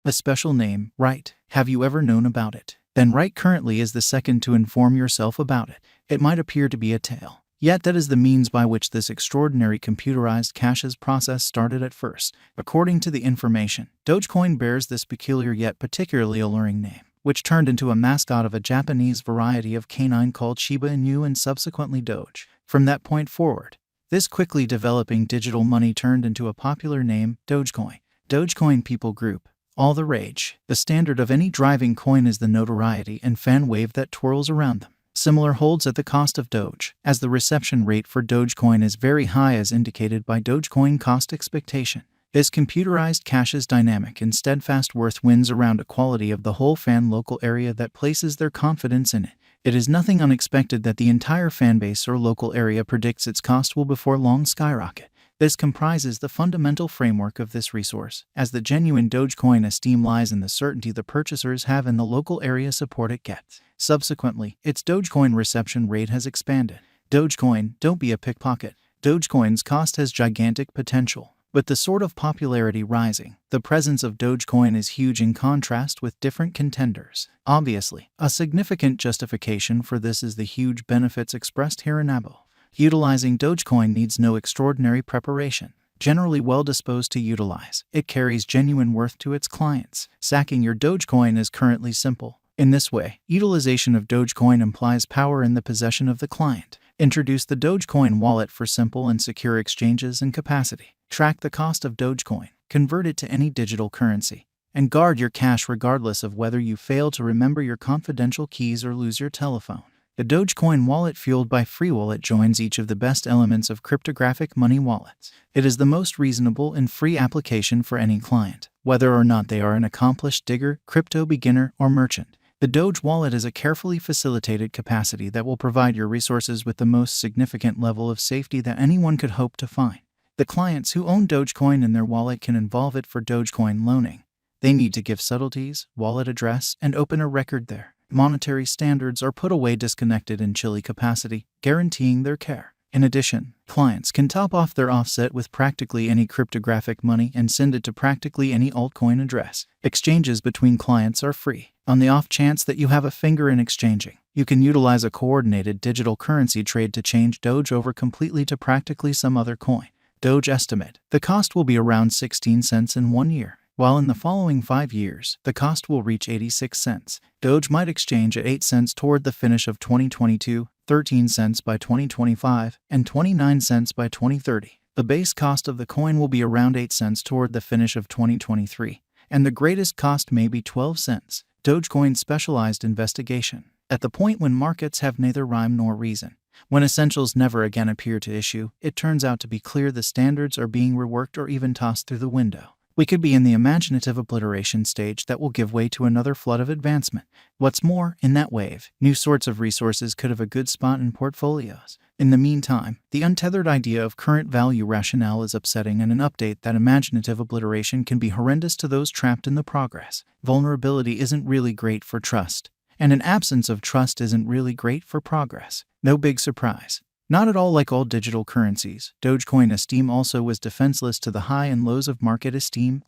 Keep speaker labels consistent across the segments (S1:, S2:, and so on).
S1: A special name, right? Have you ever known about it? Then right currently is the second to inform yourself about it. It might appear to be a tale. Yet that is the means by which this extraordinary computerized cashes process started at first. According to the information, Dogecoin bears this peculiar yet particularly alluring name, which turned into a mascot of a Japanese variety of canine called Shiba Inu and subsequently Doge. From that point forward, this quickly developing digital money turned into a popular name, Dogecoin. Dogecoin people group. All the rage. The standard of any driving coin is the notoriety and fan wave that twirls around them. Similar holds at the cost of Doge, as the reception rate for Dogecoin is very high as indicated by Dogecoin Cost expectation. This computerized cash's dynamic and steadfast worth wins around a quality of the whole fan local area that places their confidence in it. It is nothing unexpected that the entire fanbase or local area predicts its cost will before long skyrocket. This comprises the fundamental framework of this resource, as the genuine Dogecoin esteem lies in the certainty the purchasers have in the local area support it gets. Subsequently, its Dogecoin reception rate has expanded. Dogecoin, don't be a pickpocket. Dogecoin's cost has gigantic potential. With the sort of popularity rising, the presence of Dogecoin is huge in contrast with different contenders. Obviously, a significant justification for this is the huge benefits expressed hereinabove. Utilizing Dogecoin needs no extraordinary preparation. Generally well disposed to utilize, it carries genuine worth to its clients. Sacking your Dogecoin is currently simple. In this way, utilization of Dogecoin implies power in the possession of the client. Introduce the Dogecoin Wallet for simple and secure exchanges and capacity. Track the cost of Dogecoin, convert it to any digital currency, and guard your cash regardless of whether you fail to remember your confidential keys or lose your telephone. The Dogecoin Wallet, fueled by FreeWallet, joins each of the best elements of cryptographic money wallets. It is the most reasonable and free application for any client, whether or not they are an accomplished digger, crypto beginner, or merchant. The Doge Wallet is a carefully facilitated capacity that will provide your resources with the most significant level of safety that anyone could hope to find. The clients who own Dogecoin in their wallet can involve it for Dogecoin loaning. They need to give subtleties, wallet address, and open a record there. Monetary standards are put away disconnected in chilly capacity, guaranteeing their care. In addition, clients can top off their offset with practically any cryptographic money and send it to practically any altcoin address. Exchanges between clients are free. On the off chance that you have a finger in exchanging, you can utilize a coordinated digital currency trade to change Doge over completely to practically some other coin. Doge estimate. The cost will be around 16 cents in 1 year. While in the following 5 years, the cost will reach 86 cents. Doge might exchange at 8 cents toward the finish of 2022, 13 cents by 2025, and 29 cents by 2030. The base cost of the coin will be around 8 cents toward the finish of 2023, and the greatest cost may be 12 cents. Dogecoin specialized investigation. At the point when markets have neither rhyme nor reason, when essentials never again appear to issue, it turns out to be clear the standards are being reworked or even tossed through the window. We could be in the imaginative obliteration stage that will give way to another flood of advancement. What's more, in that wave, new sorts of resources could have a good spot in portfolios. In the meantime, the untethered idea of current value rationale is upsetting, and an update that imaginative obliteration can be horrendous to those trapped in the progress. Vulnerability isn't really great for trust, and an absence of trust isn't really great for progress. No big surprise. Not at all like all digital currencies, Dogecoin esteem also was defenseless to the high and lows of market esteem,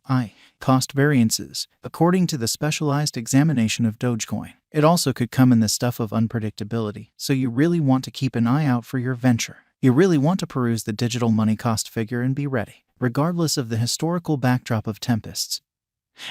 S1: cost variances. According to the specialized examination of Dogecoin, it also could come in the stuff of unpredictability, so you really want to keep an eye out for your venture. You really want to peruse the digital money cost figure and be ready, regardless of the historical backdrop of tempests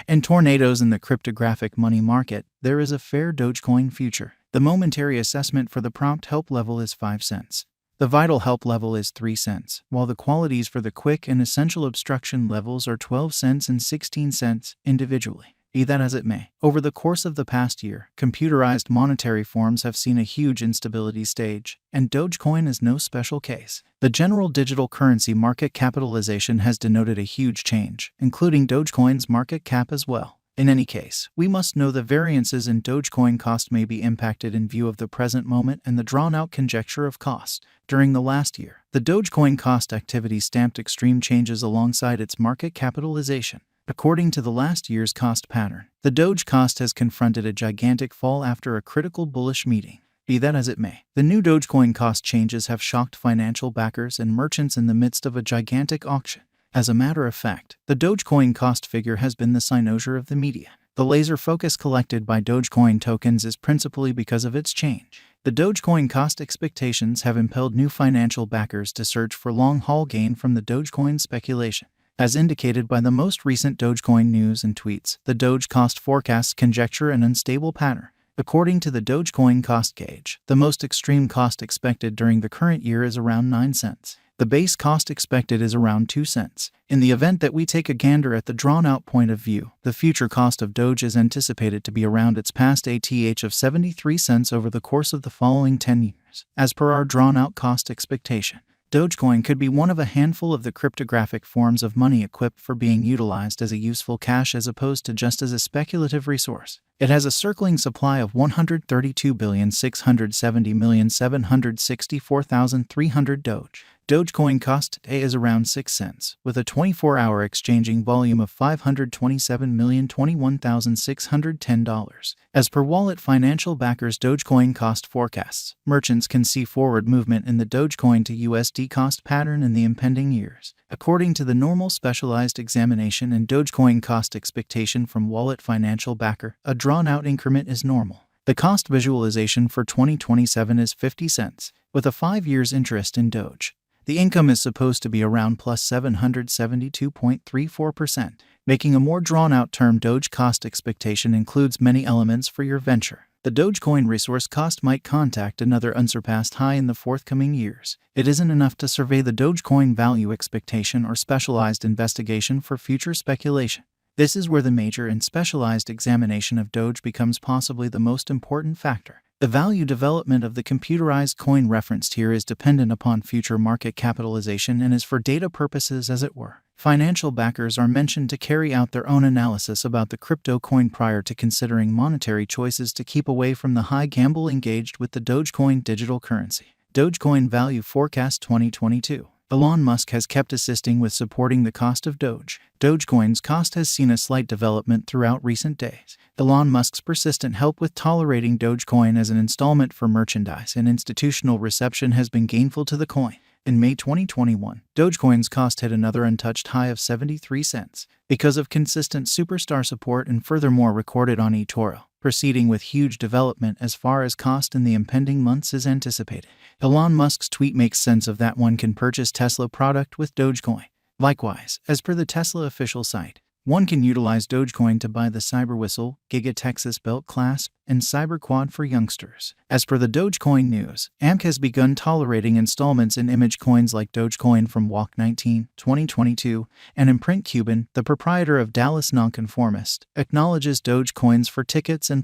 S1: and tornadoes in the cryptographic money market. There is a fair Dogecoin future. The momentary assessment for the prompt help level is 5 cents. The vital help level is 3 cents, while the qualities for the quick and essential obstruction levels are 12 cents and 16 cents individually. Be that as it may, over the course of the past year, computerized monetary forms have seen a huge instability stage, and Dogecoin is no special case. The general digital currency market capitalization has denoted a huge change, including Dogecoin's market cap as well. In any case, we must know the variances in Dogecoin cost may be impacted in view of the present moment and the drawn-out conjecture of cost. During the last year, the Dogecoin cost activity stamped extreme changes alongside its market capitalization. According to the last year's cost pattern, the Doge cost has confronted a gigantic fall after a critical bullish meeting. Be that as it may, the new Dogecoin cost changes have shocked financial backers and merchants in the midst of a gigantic auction. As a matter of fact, the Dogecoin cost figure has been the cynosure of the media. The laser focus collected by Dogecoin tokens is principally because of its change. The Dogecoin cost expectations have impelled new financial backers to search for long-haul gain from the Dogecoin speculation. As indicated by the most recent Dogecoin news and tweets, the Doge cost forecasts conjecture an unstable pattern. According to the Dogecoin cost gauge, the most extreme cost expected during the current year is around 9 cents. The base cost expected is around 2 cents. In the event that we take a gander at the drawn-out point of view, the future cost of Doge is anticipated to be around its past ATH of 73 cents over the course of the following 10 years. As per our drawn-out cost expectation, Dogecoin could be one of a handful of the cryptographic forms of money equipped for being utilized as a useful cash as opposed to just as a speculative resource. It has a circling supply of 132,670,764,300 Doge. Dogecoin cost today is around 6 cents, with a 24-hour exchanging volume of $527,021,610. As per Wallet Financial Backers Dogecoin cost forecasts, merchants can see forward movement in the Dogecoin to USD cost pattern in the impending years. According to the normal specialized examination and Dogecoin cost expectation from Wallet Financial Backer, a drawn-out increment is normal. The cost visualization for 2027 is 50 cents, with a 5 years interest in Doge. The income is supposed to be around plus 772.34%, making a more drawn-out term. Doge cost expectation includes many elements for your venture. The Dogecoin resource cost might contact another unsurpassed high in the forthcoming years. It isn't enough to survey the Dogecoin value expectation or specialized investigation for future speculation. This is where the major and specialized examination of Doge becomes possibly the most important factor. The value development of the computerized coin referenced here is dependent upon future market capitalization and is for data purposes, as it were. Financial backers are mentioned to carry out their own analysis about the crypto coin prior to considering monetary choices to keep away from the high gamble engaged with the Dogecoin digital currency. Dogecoin Value Forecast 2022. Elon Musk has kept assisting with supporting the cost of Doge. Dogecoin's cost has seen a slight development throughout recent days. Elon Musk's persistent help with tolerating Dogecoin as an installment for merchandise and institutional reception has been gainful to the coin. In May 2021, Dogecoin's cost hit another untouched high of 73 cents because of consistent superstar support and furthermore recorded on eToro, proceeding with huge development as far as cost in the impending months is anticipated. Elon Musk's tweet makes sense of that one can purchase Tesla product with Dogecoin. Likewise, as per the Tesla official site, one can utilize Dogecoin to buy the Cyberwhistle, Giga Texas Belt Clasp, and Cyberquad for youngsters. As per the Dogecoin news, AMC has begun tolerating installments in image coins like Dogecoin from Walk 19, 2022, and Imprint Cuban, the proprietor of Dallas Nonconformist, acknowledges Dogecoins for tickets and